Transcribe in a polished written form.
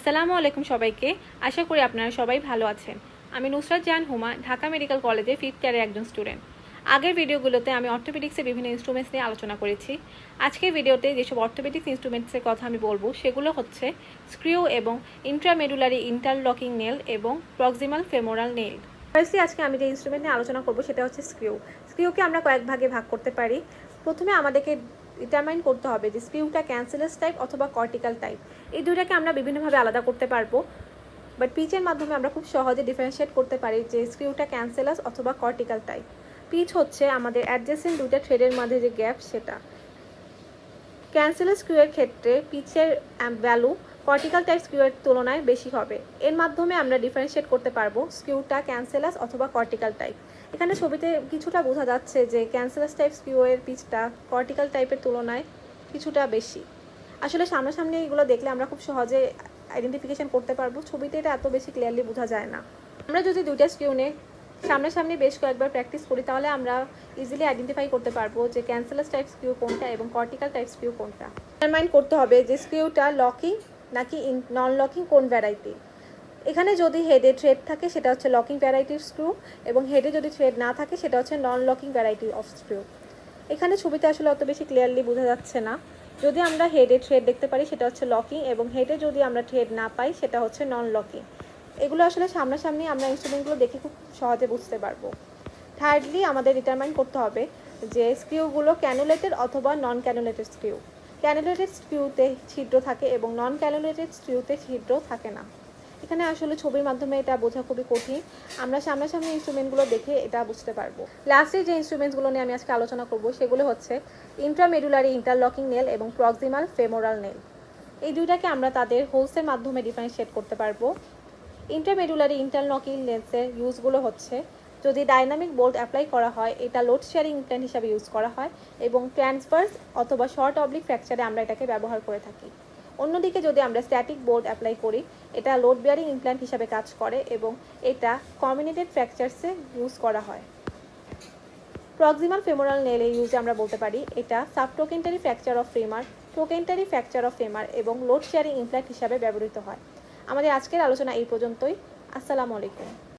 আসসালামু আলাইকুম সবাইকে। আশা করি আপনারা সবাই ভালো আছেন। আমি নুসরাত জাহান হুমা, ঢাকা মেডিকেল কলেজে 5th ইয়ারের একজন স্টুডেন্ট। আগের ভিডিওগুলোতে আমি অর্থোপেডিক্সের বিভিন্ন ইনস্ট্রুমেন্টস নিয়ে আলোচনা করেছি। আজকের ভিডিওতে যেসব অর্থোপেডিক্স ইনস্ট্রুমেন্টসের কথা আমি বলবো সেগুলো হচ্ছে স্ক্রিউ এবং ইন্ট্রামেডুলারি ইন্টারলকিং নেল এবং প্রক্সিমাল ফেমোরাল নেল। ফার্স্টলি আজকে আমি যে ইনস্ট্রুমেন্ট নিয়ে আলোচনা করবো সেটা হচ্ছে স্ক্রিউ। স্ক্রিউকে আমরা কয়েক ভাগে ভাগ করতে পারি। প্রথমে আমাদেরকে ডিটারমাইন করতে হবে যে স্ক্রিউটা ক্যান্সেলাস টাইপ অথবা কর্টিক্যাল টাইপ। এই দুইটাকে আমরা বিভিন্নভাবে আলাদা করতে পারবো, বাট পিচের মাধ্যমে আমরা খুব সহজে ডিফারেন্সিয়েট করতে পারি যে স্ক্রিউটা ক্যান্সেলাস অথবা কর্টিক্যাল টাইপ। পিচ হচ্ছে আমাদের অ্যাডজেসেন্ট দুইটা থ্রেডের মাঝে যে গ্যাপ সেটা। ক্যান্সেলাস স্ক্রিউয়ের ক্ষেত্রে পিচের ভ্যালু কর্টিক্যাল টাইপ স্ক্রিউয়ের তুলনায় বেশি হবে। এর মাধ্যমে আমরা ডিফারেন্সিয়েট করতে পারবো স্ক্রিউটা ক্যান্সেলাস অথবা কর্টিক্যাল টাইপ। এখানে ছবিতে কিছুটা বোঝা যাচ্ছে যে ক্যান্সেলাস টাইপ স্ক্রিউয়ের পিচটা কর্টিক্যাল টাইপের তুলনায় কিছুটা বেশি। আসলে সামনাসামনি এগুলো দেখলে আমরা খুব সহজে আইডেন্টিফিকেশন করতে পারবো, ছবিতে এটা এত বেশি ক্লিয়ারলি বোঝা যায় না। আমরা যদি দুইটা স্ক্রিউ নিয়ে সামনাসামনি বেশ কয়েকবার প্র্যাকটিস করি তাহলে আমরা ইজিলি আইডেন্টিফাই করতে পারবো যে ক্যান্সেলাস টাইপ স্ক্রিউ কোনটা এবং কর্টিক্যাল টাইপ স্ক্রিউ কোনটা। ডিটারমাইন করতে হবে যে স্ক্রিউটা লকিং নাকি নন লকিং কোন ভ্যারাইটি। এখানে যদি হেডে থ্রেড থাকে সেটা হচ্ছে লকিং ভ্যারাইটির স্ক্রু, এবং হেডে যদি থ্রেড না থাকে সেটা হচ্ছে নন লকিং ভ্যারাইটি অফ স্ক্রু। এখানে ছবিতে আসলে অত বেশি ক্লিয়ারলি বোঝা যাচ্ছে না। যদি আমরা হেডে থ্রেড দেখতে পারি সেটা হচ্ছে লকিং, এবং হেডে যদি আমরা থ্রেড না পাই সেটা হচ্ছে নন লকিং। এগুলো আসলে সামনাসামনি আমরা ইনস্ট্রুমেন্টগুলো দেখে খুব সহজে বুঝতে পারবো। থার্ডলি আমাদের ডিটারমাইন করতে হবে যে স্ক্রিউগুলো ক্যানুলেটেড অথবা নন ক্যানুলেটেড স্ক্রিউ। ক্যানুলেটেড স্ক্রিউতে ছিদ্র থাকে এবং নন ক্যানুলেটেড স্ক্রিউতে ছিদ্র থাকে না। এখানে আসলে ছবির মাধ্যমে এটা বোঝা খুবই কঠিন, আমরা সামনাসামনি ইনস্ট্রুমেন্টগুলো দেখে এটা বুঝতে পারবো। লাস্টে যে ইনস্ট্রুমেন্টসগুলো নিয়ে আমি আজকে আলোচনা করব সেগুলো হচ্ছে ইন্ট্রামেডুলারি ইন্টারলকিং নেল এবং প্রক্সিমাল ফেমোরাল নেল। এই দুইটাকে আমরা তাদের হোলসের মাধ্যমে ডিফারেন্সিয়েট করতে পারবো। ইন্টারমেডুলারি ইন্টারলকিং নেলসের ইউজগুলো হচ্ছে যদি ডাইনামিক বোল্ট অ্যাপ্লাই করা হয় এটা লোড শেয়ারিং ইমপ্ল্যান্ট হিসাবে ইউজ করা হয়, এবং ট্রান্সভার্স অথবা শর্ট অবলিক ফ্র্যাকচারে আমরা এটাকে ব্যবহার করে থাকি। অন্যদিকে যদি আমরা স্ট্যাটিক বোল্ট অ্যাপ্লাই করি এটা লোড বিয়ারিং ইমপ্ল্যান্ট হিসাবে কাজ করে, এবং এটা কমিউনিটেড ফ্র্যাকচারসে ইউজ করা হয়। প্রক্সিমাল ফেমোরাল নেলের ইউজে আমরা বলতে পারি এটা subtrochanteric fracture of femur, trochanteric fracture of femur এবং লোড শেয়ারিং ইমপ্ল্যান্ট হিসাবে ব্যবহৃত হয়। আমাদের আজকের আলোচনা এই পর্যন্তই। আসসালামু আলাইকুম।